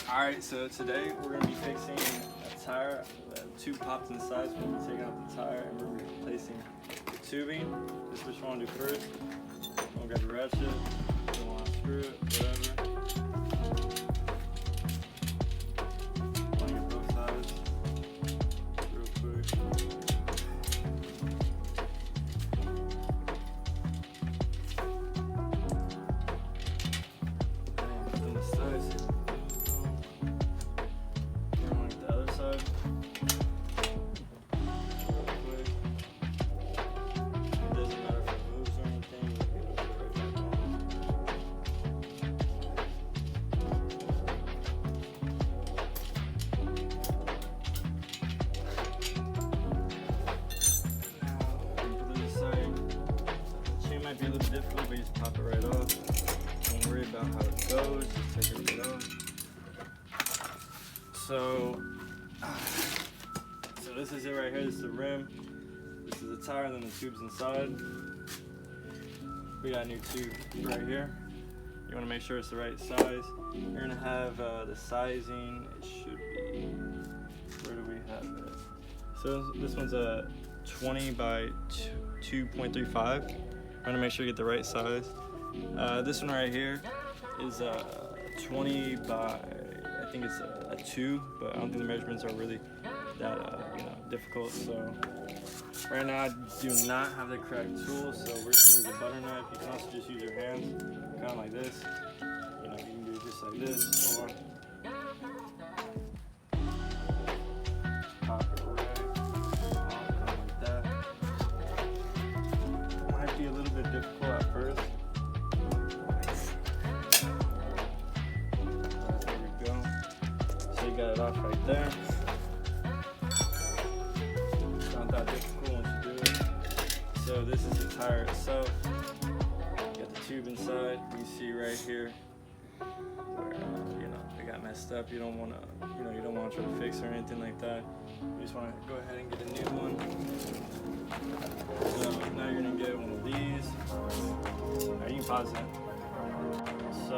Alright, so today we're going to be fixing a tire. Two popped inside, so we're taking out the tire and we're replacing the tubing. This is what you want to do first. We'll grab your ratchet, you want to screw it, whatever. Want to get both sides real quick. And put them the sides. Might be a little difficult, but you just pop it right off. Don't worry about how it goes, just take it off. So this is it right here. This is the rim. This is the tire, and then the tube's inside. We got a new tube right here. You want to make sure it's the right size. You're gonna have the sizing. It should be. Where do we have it? So this one's a 20 by 2.35. I'm gonna make sure you get the right size. This one right here is 20 by, I think it's a 2, but I don't think the measurements are really that difficult. So right now I do not have the correct tool, so we're just gonna use a butter knife. You can also just use your hands, kind of like this. You can do it just like this, or pop it be a little bit difficult at first. There we go. So you got it off right there. It's not that difficult once you do it. So this is the tire itself. You got the tube inside. You see right here where it got messed up. You don't want to, you don't want to try to fix or anything like that. You just want to go ahead and get a new one. So now you're gonna get one of these. Now you can pause that. So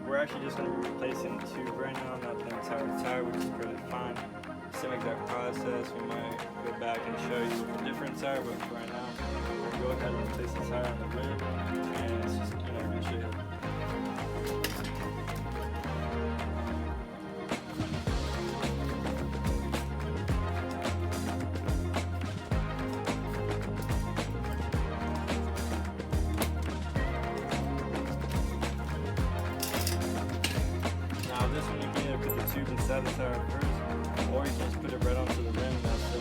we're actually just gonna be replacing the tube right now, not the entire tire, which is pretty fine. Same exact process. We might go back and show you a different tire, but for right now, we'll go ahead and replace the tire on the rim, and it's just gonna show you. This one you can either put the tube inside the tire first, or you can just put it right onto the rim and that's it.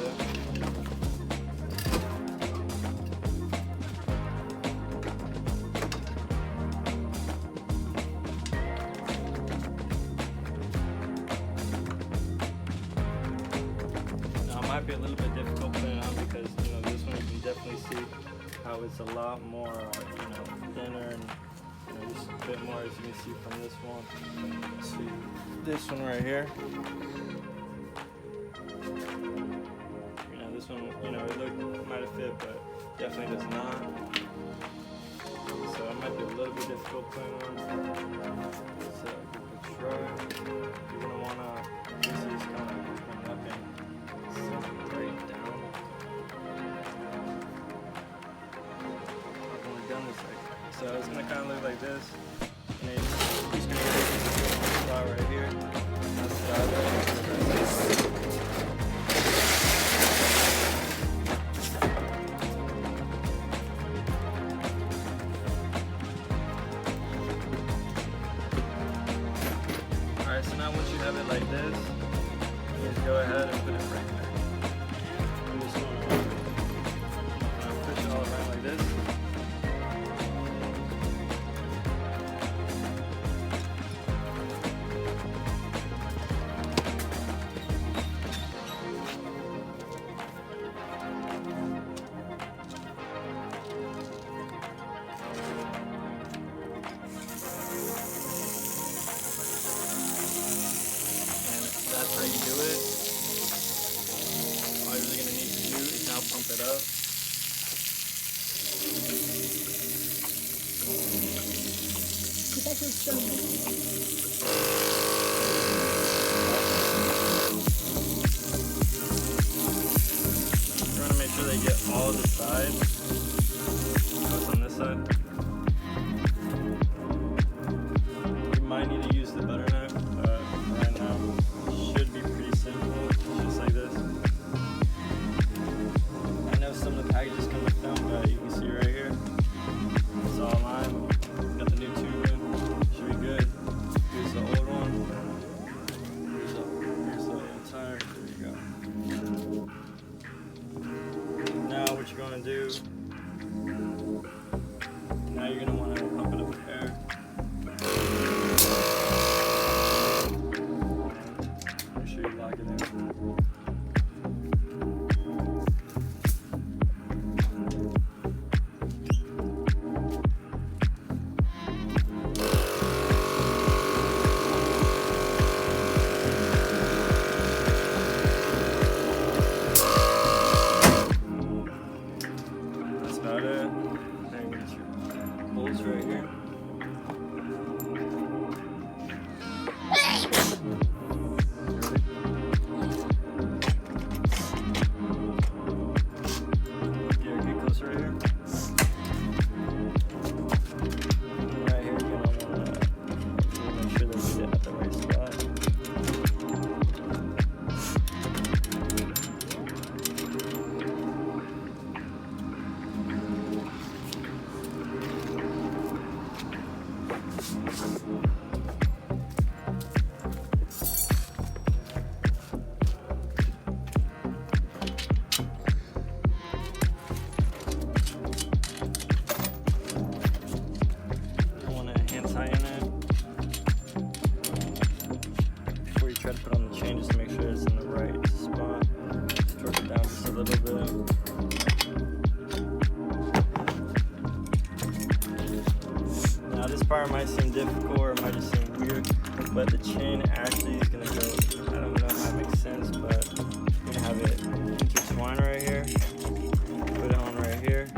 Now it might be a little bit difficult putting it on because this one you can definitely see how it's a lot more thinner and just a bit more, as you can see from this one. Let's see this one right here. This one, it might have fit, but definitely does not. So it might be a little bit difficult putting on. So give it a try. You're gonna wanna just kind of open it up and set it right down. When we're done this, so it's gonna kind of look like this, and then you're just gonna get this spot right here. That's the side. Alright, so now once you have it like this, you just go ahead and put it right there. You just wanna push it all around like this. That's how you do it. side. Now it's on this side. You might need to use the butter knife, but right now it should be pretty simple, just like this. I know some of the packages come with them, but you can see right here, it's all lime. Got the new tube in, should be good. Here's the old one. Here's the old tire. There you go. Now what you're going to do, now you're going to want to pump it up with air. Make sure you lock it in. That's about it. Now you get your bolts right here. Yeah, get closer right here. Right here, you're gonna wanna make sure that you get at the right spot. Tighten it before you try to put on the chain, just to make sure it's in the right spot. Just torque it down just a little bit. Now this part might seem difficult or it might just seem weird, but the chain actually is going to go, I don't know if that makes sense, but you're going to have it intertwine right here, put it on right here.